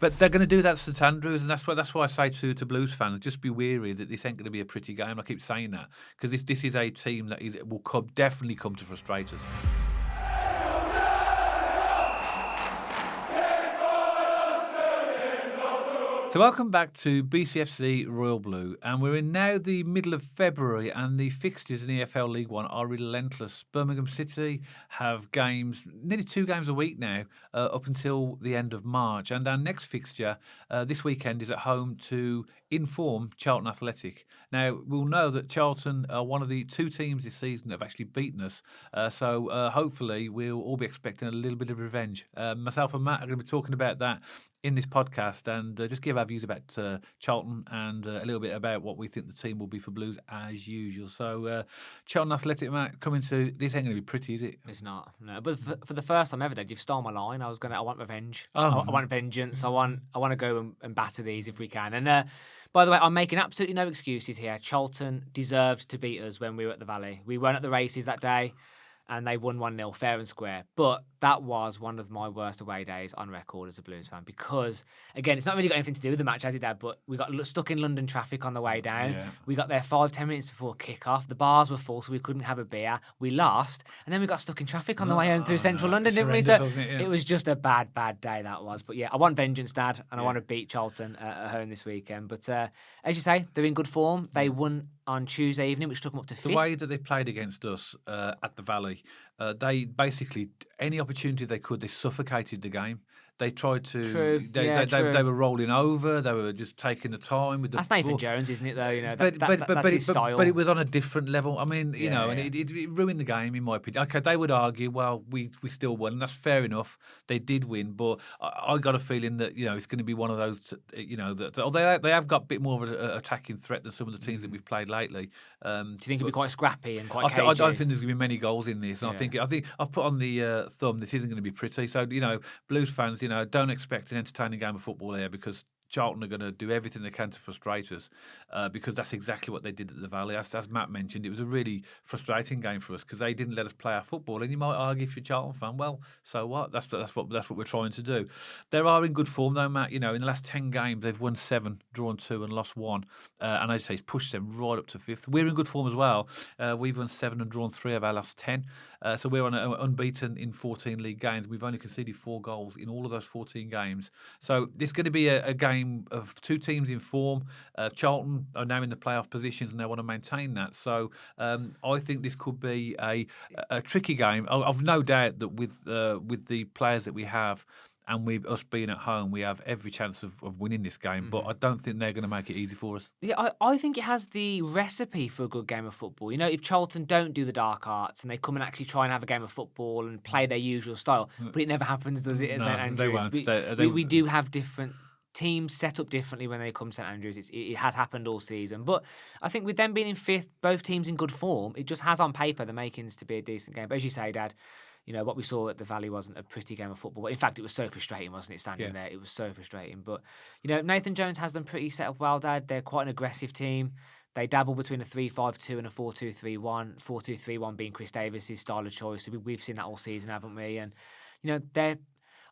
But they're going to do that to St.Andrews, and that's why I say to Blues fans, just be wary that this ain't going to be a pretty game. I keep saying that because this is a team that will definitely come to frustrate us. So welcome back to BCFC Royal Blue, and we're in now the middle of February, and the fixtures in EFL League One are relentless. Birmingham City have games, nearly 2 games a week now, up until the end of March, and our next fixture this weekend is at home to inform Charlton Athletic. Now, we'll know that Charlton are one of the 2 teams this season that have actually beaten us, so hopefully we'll all be expecting a little bit of revenge. Myself and Matt are going to be talking about that in this podcast and just give our views about Charlton and a little bit about what we think the team will be for Blues as usual. So Charlton Athletic, Matt, coming to this ain't going to be pretty, is it? It's not. No, but for the first time ever, then you've stolen my line. I want revenge. Oh. I want vengeance. I want to go and batter these if we can. And by the way, I'm making absolutely no excuses here. Charlton deserved to beat us when we were at the Valley. We weren't at the races that day, and they won 1-0 fair and square. But that was one of my worst away days on record as a Blues fan because, again, it's not really got anything to do with the match, as it did, but we got stuck in London traffic on the way down. Yeah. We got there 5-10 minutes before kick-off. The bars were full, so we couldn't have a beer. We lost, and then we got stuck in traffic on the way home through central London, didn't we? So it was just a bad, bad day, that was. But yeah, I want vengeance, Dad, and I want to beat Charlton at home this weekend. But as you say, they're in good form. They won on Tuesday evening, which took them up to 5th. The way that they played against us at the Valley, they basically, any opportunity they could, they suffocated the game. They tried to. True. They were rolling over. They were just taking the time with the. That's Nathan Jones, isn't it? Though that's his style. But it was on a different level. I mean, and it ruined the game in my opinion. Okay, they would argue, well, we still won, and that's fair enough. They did win, but I got a feeling that it's going to be one of those. That they have got a bit more of an attacking threat than some of the teams that we've played lately. Do you think it'll be quite scrappy and quite cagey? I don't think there's going to be many goals in this. And I think I've put on the thumb this isn't going to be pretty. So Blues fans, don't expect an entertaining game of football here because Charlton are going to do everything they can to frustrate us because that's exactly what they did at the Valley. As Matt mentioned, it was a really frustrating game for us because they didn't let us play our football. And you might argue if you're a Charlton fan, well, so what? That's what we're trying to do. They are in good form though, Matt. In the last 10 games, they've won 7, drawn 2 and lost 1. And as I say, it's pushed them right up to 5th. We're in good form as well. We've won 7 and drawn 3 of our last 10. So we're unbeaten in 14 league games. We've only conceded 4 goals in all of those 14 games. So this is going to be a game of 2 teams in form. Charlton are now in the playoff positions and they want to maintain that. So I think this could be a tricky game. I've no doubt that with the players that we have and with us being at home, we have every chance of winning this game. But I don't think they're going to make it easy for us. Yeah, I think it has the recipe for a good game of football. If Charlton don't do the dark arts and they come and actually try and have a game of football and play their usual style, but it never happens, does it, at St. Andrews? They won't. We do have different teams set up differently when they come to St. Andrews. It has happened all season. But I think with them being in 5th, both teams in good form, it just has on paper the makings to be a decent game. But as you say, Dad, what we saw at the Valley wasn't a pretty game of football. In fact, it was so frustrating, wasn't it, standing there? It was so frustrating. But, Nathan Jones has them pretty set up well, Dad. They're quite an aggressive team. They dabble between a 3-5-2 and a 4-2-3-1. 4-2-3-1 being Chris Davis's style of choice. So we've seen that all season, haven't we? And,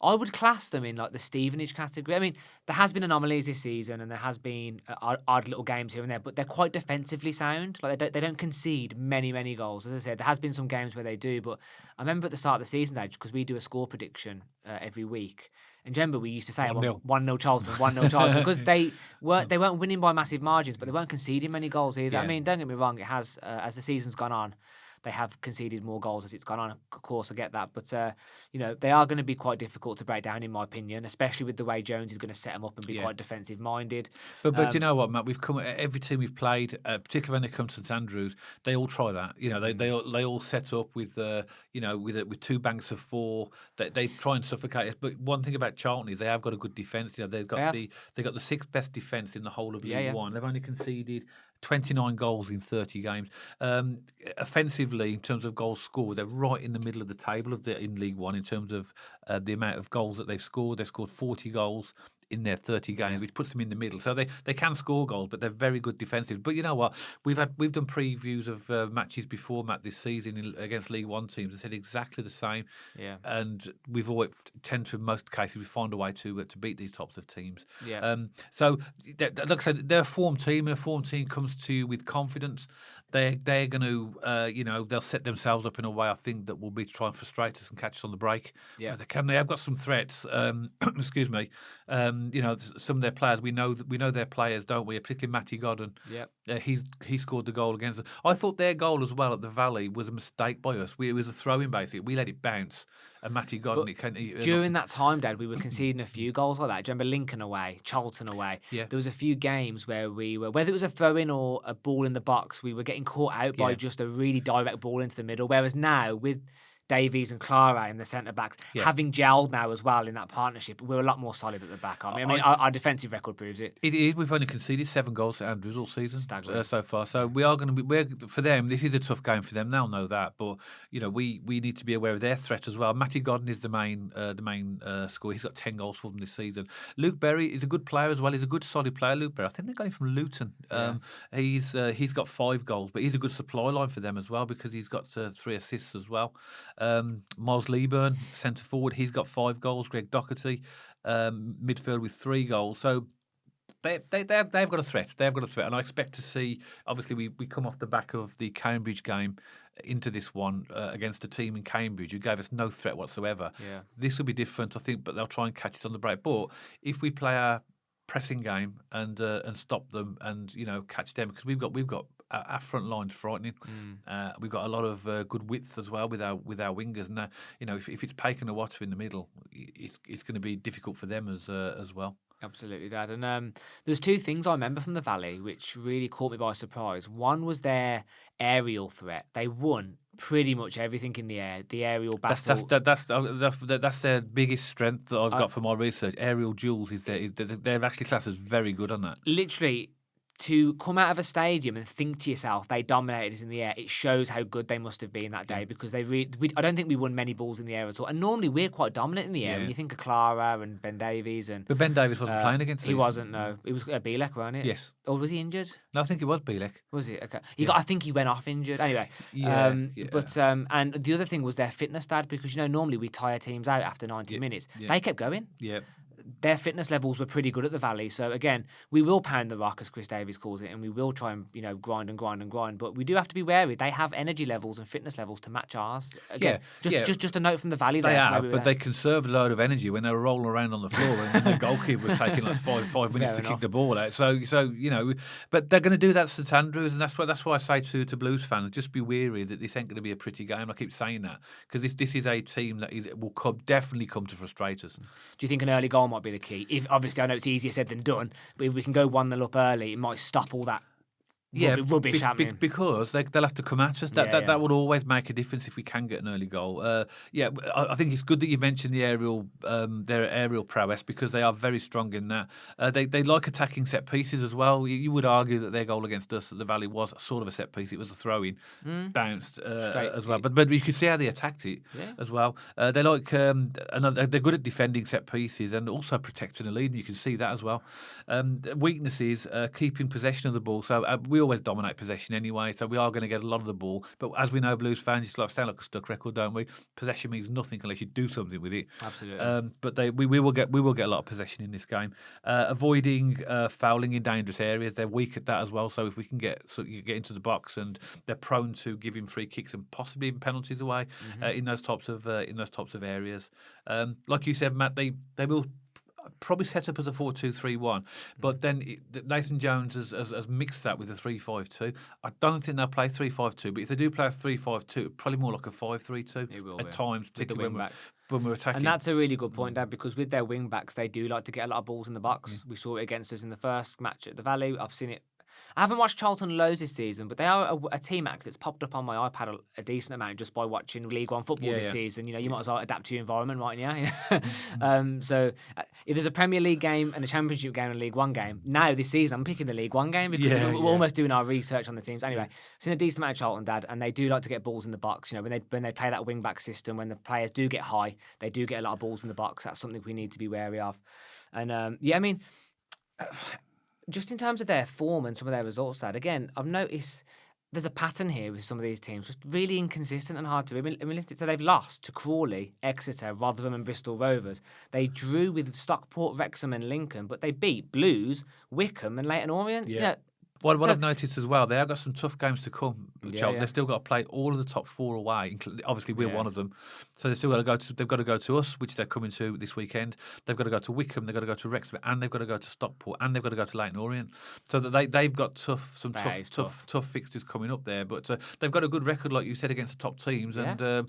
I would class them in like the Stevenage category. I mean, there has been anomalies this season, and there has been odd little games here and there, but they're quite defensively sound. Like they don't concede many goals. As I said, there has been some games where they do, but I remember at the start of the season, because we do a score prediction every week, and remember we used to say 1-0 Charlton, 1-0 Charlton, because they weren't winning by massive margins, but they weren't conceding many goals either. Yeah. I mean, don't get me wrong, it has as the season's gone on, they have conceded more goals as it's gone on. Of course, I get that. But, they are going to be quite difficult to break down, in my opinion, especially with the way Jones is going to set them up and be quite defensive-minded. But you know what, Matt? We've come every team we've played, particularly when they come to St. Andrews, they all try that. They all set up with 2 banks of 4. They try and suffocate us. But one thing about Charlton is they have got a good defence. They've got the 6th best defence in the whole of League One. They've only conceded 29 goals in 30 games. Offensively, in terms of goals scored, they're right in the middle of the table in League One in terms of the amount of goals that they've scored. They've scored 40 goals in their 30 games, which puts them in the middle. So they can score goals, but they're very good defensively. But you know what? We've done previews of matches before, Matt, this season against League One teams and said exactly the same. Yeah. And we've always tend to, in most cases, we find a way to beat these types of teams. Yeah. So, like I said, they're a form team, and a form team comes to you with confidence. They're going to, they'll set themselves up in a way, I think, that will be to try and frustrate us and catch us on the break. Yeah. They have got some threats. Excuse me. Some of their players, we know their players, don't we? Particularly Matty Godden. Yeah. He scored the goal against us. I thought their goal as well at the Valley was a mistake by us. It was a throw-in, basically. We let it bounce. And Matty Godden... During that time, Dad, we were conceding a few goals like that. Do you remember Lincoln away, Charlton away? Yeah. There was a few games where we were, whether it was a throw-in or a ball in the box, we were getting caught out by just a really direct ball into the middle. Whereas now, with Davies and Clara in the centre-backs, having gelled now as well in that partnership, we're a lot more solid at the back, aren't we? I mean, our defensive record proves it. It is. We've only conceded 7 goals to Andrews all season so far. So we are going to be... for them, this is a tough game for them. They'll know that. But, we need to be aware of their threat as well. Matty Godden is the main scorer. He's got 10 goals for them this season. Luke Berry is a good player as well. He's a good, solid player, Luke Berry. I think they got him from Luton. He's got 5 goals, but he's a good supply line for them as well because he's got 3 assists as well. Miles Leaburn, centre forward, he's got 5 goals. Greg Doherty, midfield with 3 goals. So they've got a threat. They've got a threat, and I expect to see. Obviously, we come off the back of the Cambridge game into this one against a team in Cambridge who gave us no threat whatsoever. Yeah. This will be different, I think, but they'll try and catch it on the break. But if we play our pressing game and stop them and catch them, because we've got our front line's frightening. We've got a lot of good width as well with our wingers, and if it's Paken or Water in the middle, it's going to be difficult for them as well. Absolutely, Dad. And there's 2 things I remember from the Valley which really caught me by surprise. One was their aerial threat. They won pretty much everything in the air. The aerial battle. That's their biggest strength that I've got from my research. Aerial duels they're actually classed as very good on that. Literally, to come out of a stadium and think to yourself they dominated us in the air, it shows how good they must have been that day because I don't think we won many balls in the air at all. And normally we're quite dominant in the air. When you think of Clara and Ben Davies but Ben Davies wasn't playing against us. He wasn't. No, it was Bielek, wasn't it? Yes. Or was he injured? No, I think it was Bielek. Was it? Okay. I think he went off injured. Anyway. But and the other thing was their fitness, Dad, because normally we tire teams out after 90 minutes. Yeah. They kept going. Yeah. Their fitness levels were pretty good at the Valley. So again, we will pound the rock, as Chris Davies calls it, and we will try and grind and grind and grind. But we do have to be wary. They have energy levels and fitness levels to match ours. Again, just a note from the Valley. They have, but they conserved a load of energy when they were rolling around on the floor, and the goalkeeper was taking like five minutes to kick the ball out. So but they're going to do that to St. Andrews, and that's why I say to Blues fans, just be wary that this ain't going to be a pretty game. I keep saying that because this is a team that will definitely come to frustrate us. Do you think an early goal might be the key? If obviously I know it's easier said than done, but if we can go 1-0 up early, it might stop all that rubbish happening. Because they'll have to come at us. That would always make a difference if we can get an early goal. I think it's good that you mentioned the their aerial prowess because they are very strong in that. They like attacking set pieces as well. You would argue that their goal against us at the Valley was sort of a set piece. It was a throw-in, bounced as well. But you could see how they attacked it as well. They like they're good at defending set pieces and also protecting the lead. And you can see that as well. Weaknesses, keeping possession of the ball. So we always dominate possession anyway, so we are going to get a lot of the ball. But as we know, Blues fans, it's sound like a stuck record, don't we? Possession means nothing unless you do something with it. Absolutely. But we will get a lot of possession in this game. Avoiding fouling in dangerous areas, they're weak at that as well. So if we can get into the box, and they're prone to giving free kicks and possibly even penalties away in those types of areas. Like you said, Matt, they will probably set up as a 4-2-3-1, but then Nathan Jones has mixed that with a 3-5-2. I don't think they'll play 3-5-2, but if they do play a 3-5-2, probably more like a 5-3-2 at times, particularly when we're attacking. And that's a really good point, Dad, because with their wing backs, they do like to get a lot of balls in the box. We saw it against us in the first match at the Valley. I've seen it I haven't watched Charlton loads this season, but they are a team act that's popped up on my iPad a decent amount just by watching League One football this season. You know, you might as well adapt to your environment, right? Yeah. So if there's a Premier League game and a Championship game and a League One game, now this season I'm picking the League One game because we're almost doing our research on the teams. Anyway, seen a decent amount of Charlton, Dad, and they do like to get balls in the box. You know, when they play that wing back system, when the players do get high, they do get a lot of balls in the box. That's something we need to be wary of. And I mean, just in terms of their form and some of their results, Dad, again, I've noticed there's a pattern here with some of these teams, just really inconsistent and hard to read. So they've lost to Crawley, Exeter, Rotherham and Bristol Rovers. They drew with Stockport, Wrexham and Lincoln, but they beat Blues, Wickham and Leyton Orient. Yeah. You know, What I've noticed as well, they have got some tough games to come. Yeah. They've still got to play all of the top 4 away. Obviously, we're one of them, so they've still got to go to. They've got to go to us, which they're coming to this weekend. They've got to go to Wickham. They've got to go to Wrexham, and they've got to go to Stockport, and they've got to go to Leyton Orient. So that they've got tough fixtures coming up there. But they've got a good record, like you said, against the top teams, and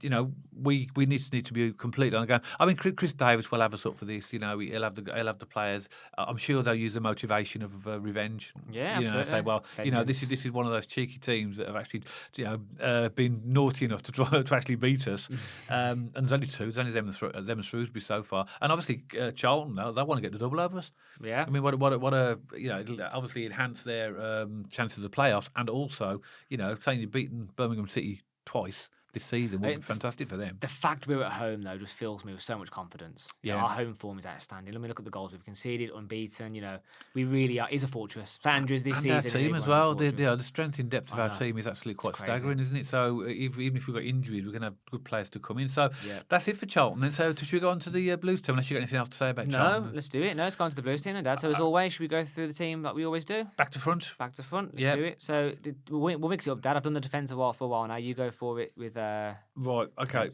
you know we need to be completely on the game. I mean, Chris Davis will have us up for this. You know, he'll have the players. I'm sure they'll use the motivation of revenge. Yeah, you know, absolutely. say, well, you know, this is one of those cheeky teams that have actually, you know, been naughty enough to try to actually beat us. And there's only two. There's only them and Shrewsbury so far. And obviously Charlton, they want to get the double over us. Yeah. I mean, what a you know, it'll obviously enhance their chances of playoffs, and also, you know, saying you've beaten Birmingham City twice this season would be fantastic for them. The fact we're at home, though, just fills me with so much confidence. You know, our home form is outstanding. Let me look at the goals we've conceded, unbeaten. You know, we really are. Is a fortress. St.Andrews this season. And our team as well. The strength in depth of our team is actually quite staggering, isn't it? So even if we've got injuries, we're going to have good players to come in. So that's it for Charlton. Then, so should we go on to the Blues team? Unless you've got anything else to say about Charlton? No, let's do it. No, it's gone to the Blues team, Dad. So as always, should we go through the team like we always do? Back to front. Back to front. Let's do it. So we'll mix it up, Dad. I've done the defence for a while now. You go for it with Right. Okay.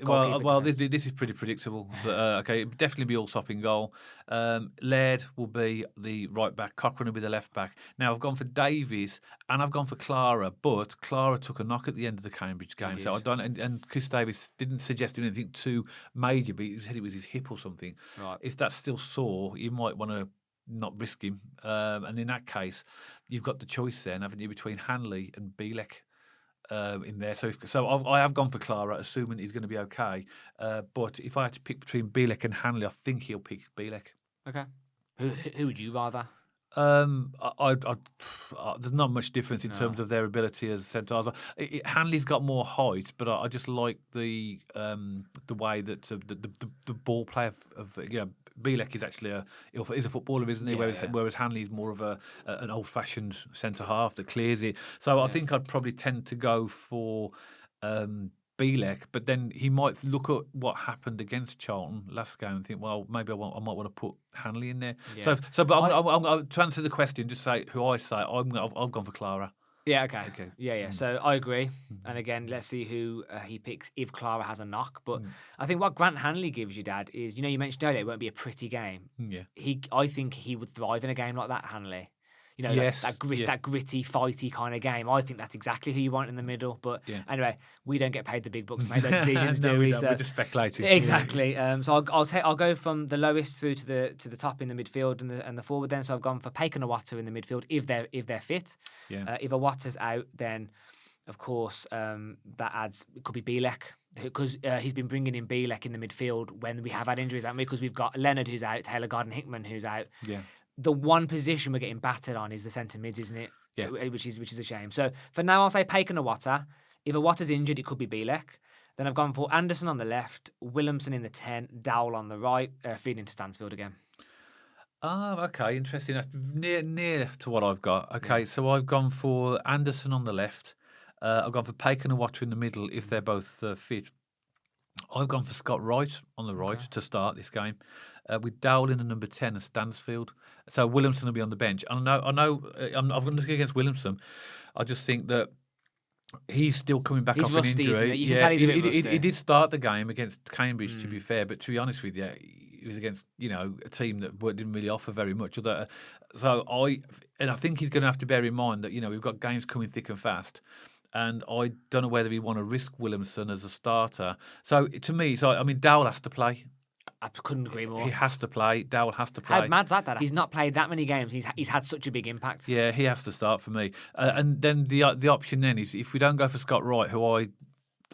Well, this is pretty predictable. But okay, definitely be Allsop in goal. Laird will be the right back. Cochrane will be the left back. Now I've gone for Davies and I've gone for Clara, but Clara took a knock at the end of the Cambridge game, so I don't. And Chris Davies didn't suggest anything too major, but he said it was his hip or something. Right. If that's still sore, you might want to not risk him. And in that case, you've got the choice then, haven't you, between Hanley and Bielek. In there, so I have gone for Clara, assuming he's going to be okay. But if I had to pick between Bielek and Hanley, I think he'll pick Bielek. Okay. Who would you rather? There's not much difference in terms of their ability as centre. Hanley's got more height, but I just like the way that the ball play of Bielek is actually is a footballer, isn't he? Whereas Hanley is more of an old-fashioned centre half that clears it. So I think I'd probably tend to go for Bielek, but then he might look at what happened against Charlton last game and think, well, maybe I might want to put Hanley in there. Yeah. But I'm to answer the question, just say who I say. I've gone for Clara. Yeah, okay. Yeah. So I agree. And again, let's see who he picks if Clara has a knock. But I think what Grant Hanley gives you, Dad, is, you mentioned earlier it won't be a pretty game. Yeah. I think he would thrive in a game like that, Hanley. Yes. that gritty, fighty kind of game. I think that's exactly who you want in the middle. But anyway, we don't get paid the big bucks to make those decisions, do we? We're just speculating. Exactly. So I'll go from the lowest through to the top in the midfield and the forward. Then, so I've gone for Paik and Iwata in the midfield if they're fit. Yeah. If Iwata's out, then of course that adds, it could be Bielek, because he's been bringing in Bielek in the midfield when we have had injuries, haven't we? Because we've got Leonard who's out, Taylor Garden-Hickman who's out. Yeah. The one position we're getting battered on is the centre mids, isn't it? Yeah. Which is a shame. So for now, I'll say Paik and Iwata. If Iwata's injured, it could be Bielek. Then I've gone for Anderson on the left, Williamson in the 10, Dowell on the right, feeding to Stansfield again. Oh, okay, interesting. That's near to what I've got. Okay, so I've gone for Anderson on the left. I've gone for Paik and Iwata in the middle if they're both fit. I've gone for Scott Wright on the right to start this game, with Dowell in the number 10 and Stansfield. So Williamson will be on the bench. And I know I'm going to go against Williamson. I just think that he's still coming back off rusty, an injury. You can tell he's a bit rusty. He did start the game against Cambridge, to be fair, but to be honest with you, he was against a team that didn't really offer very much. So I think he's going to have to bear in mind that we've got games coming thick and fast. And I don't know whether we want to risk Williamson as a starter. So to me, Dowell has to play. I couldn't agree more. He has to play. Dowell has to How play. mad's that? He's not played that many games. He's had such a big impact. Yeah, he has to start for me. And then the option then is if we don't go for Scott Wright, who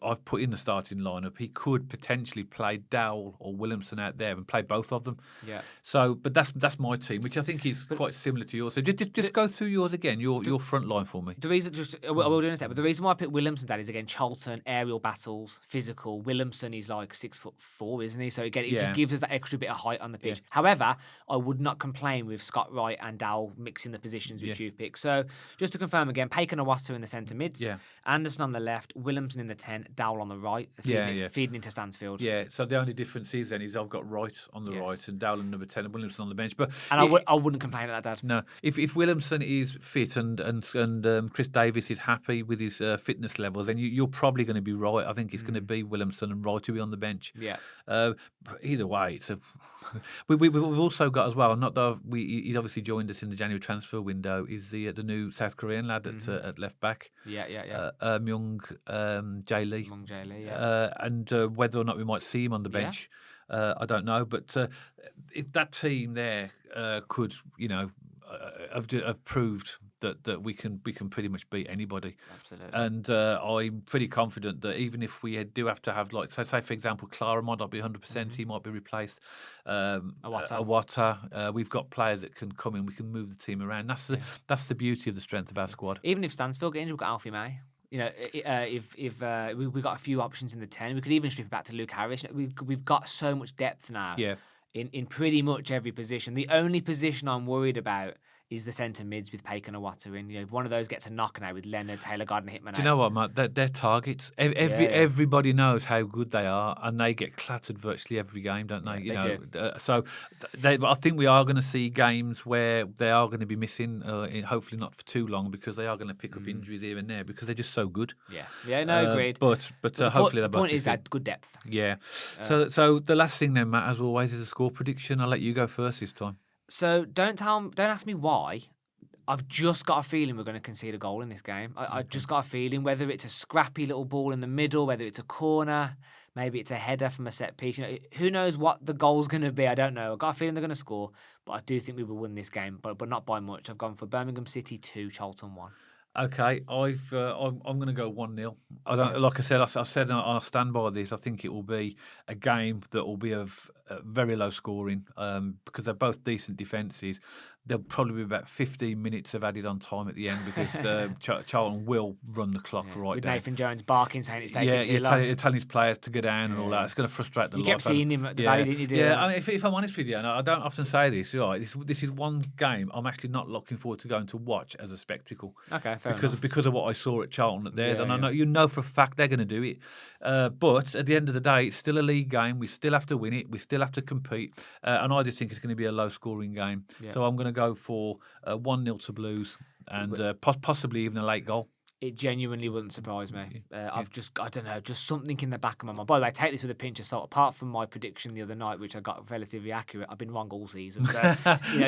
I've put in the starting lineup, he could potentially play Dowell or Williamson out there and play both of them. Yeah. So, but that's my team, which I think is quite similar to yours. So just go through yours again, your front line for me. The reason, I will do in a second, but the reason why I picked Williamson, Dad, is again Charlton, aerial battles, physical. Williamson is like 6'4", isn't he? So again, it just gives us that extra bit of height on the pitch. However, I would not complain with Scott Wright and Dowell mixing the positions which you've picked. So just to confirm again, Paik and Awata in the centre mids, Anderson on the left, Williamson in the 10, Dowell on the right, feeding into Stansfield. Yeah, so the only difference is then I've got Wright on the right and Dowell number 10 and Williamson on the bench. But I wouldn't complain at that, Dad. No, if Williamson is fit and Chris Davis is happy with his fitness levels, then you're probably going to be right. I think it's going to be Williamson and Wright to be on the bench. Yeah. But either way, it's we've also got as well. Not that he's obviously joined us in the January transfer window. Is the new South Korean lad at left back? Yeah. Myung Jae Lee. Myung Jae Lee. And whether or not we might see him on the bench, I don't know. But if that team there could, have proved that we can pretty much beat anybody. Absolutely. And I'm pretty confident that even if we do have to have, like, say for example, Clara might not be 100%, he might be replaced. Awata. We've got players that can come in. We can move the team around. That's the beauty of the strength of our squad. Even if Stansfield get injured, we've got Alfie May. If we've got a few options in the 10, we could even strip it back to Luke Harris. We've got so much depth now. Yeah. In pretty much every position. The only position I'm worried about is the centre mids with Paik and Awata in. If one of those gets a knock now with Leonard, Taylor, God, and Hitman. Do you know what, Matt? They're targets. Everybody knows how good they are, and they get clattered virtually every game, don't they? They do. So I think we are going to see games where they are going to be missing. Hopefully not for too long, because they are going to pick up injuries here and there because they're just so good. Agreed. But hopefully the point is that good depth. Yeah. So the last thing then, Matt, as always, is a score prediction. I'll let you go first this time. So don't ask me why. I've just got a feeling we're going to concede a goal in this game. I just got a feeling, whether it's a scrappy little ball in the middle, whether it's a corner, maybe it's a header from a set piece. Who knows what the goal's going to be? I don't know. I've got a feeling they're going to score, but I do think we will win this game, but not by much. I've gone for Birmingham City 2, Charlton 1. Okay, I'm going to go 1-0. I don't, like I said, and I stand by this. I think it will be a game that will be of very low scoring because they're both decent defences. There'll probably be about 15 minutes of added on time at the end because Charlton will run the clock right with down. Nathan Jones barking, saying it's taking too long. You're telling his players to go down and all that. It's going to frustrate the You kept seeing him at the Valley, didn't you? I mean, if I'm honest with you, and I don't often say this, right? This is one game I'm actually not looking forward to going to watch as a spectacle. Okay, fair enough. Because of what I saw at Charlton at theirs, and I know for a fact they're going to do it. But at the end of the day, it's still a league game. We still have to win it. We still have to compete, and I just think it's going to be a low-scoring game. Yeah. So I'm going to go for 1-0 to Blues, and possibly even a late goal. It genuinely wouldn't surprise me. I don't know, just something in the back of my mind. By the way, take this with a pinch of salt. Apart from my prediction the other night, which I got relatively accurate, I've been wrong all season. So,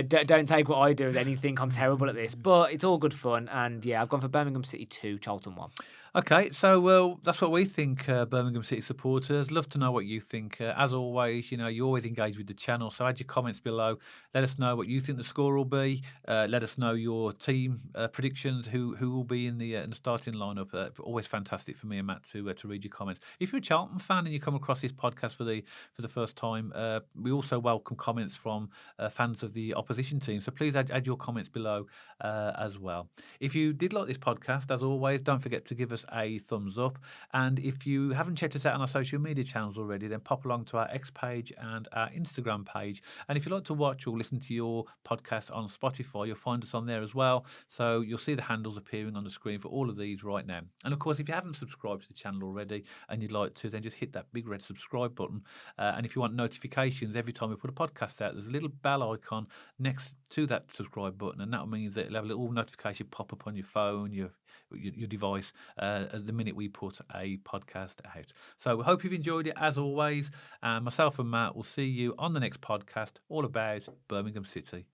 don't take what I do as anything. I'm terrible at this. But it's all good fun. And, I've gone for Birmingham City 2, Charlton 1. Okay, so that's what we think, Birmingham City supporters. Love to know what you think. As always, you always engage with the channel, so add your comments below. Let us know what you think the score will be. Let us know your team predictions, who will be in the starting lineup. Always fantastic for me and Matt to read your comments. If you're a Charlton fan and you come across this podcast for the first time, we also welcome comments from fans of the opposition team. So please add your comments below as well. If you did like this podcast, as always, don't forget to give us a thumbs up, and if you haven't checked us out on our social media channels already, then pop along to our X page and our Instagram page. And if you'd like to watch or listen to your podcast on Spotify, you'll find us on there as well, so you'll see the handles appearing on the screen for all of these right now. And of course, if you haven't subscribed to the channel already and you'd like to, then just hit that big red subscribe button, and if you want notifications every time we put a podcast out, there's a little bell icon next to that subscribe button, and that means that it'll have a little notification pop up on your phone, your device, as the minute we put a podcast out. So we hope you've enjoyed it as always. Myself and Matt will see you on the next podcast, all about Birmingham City.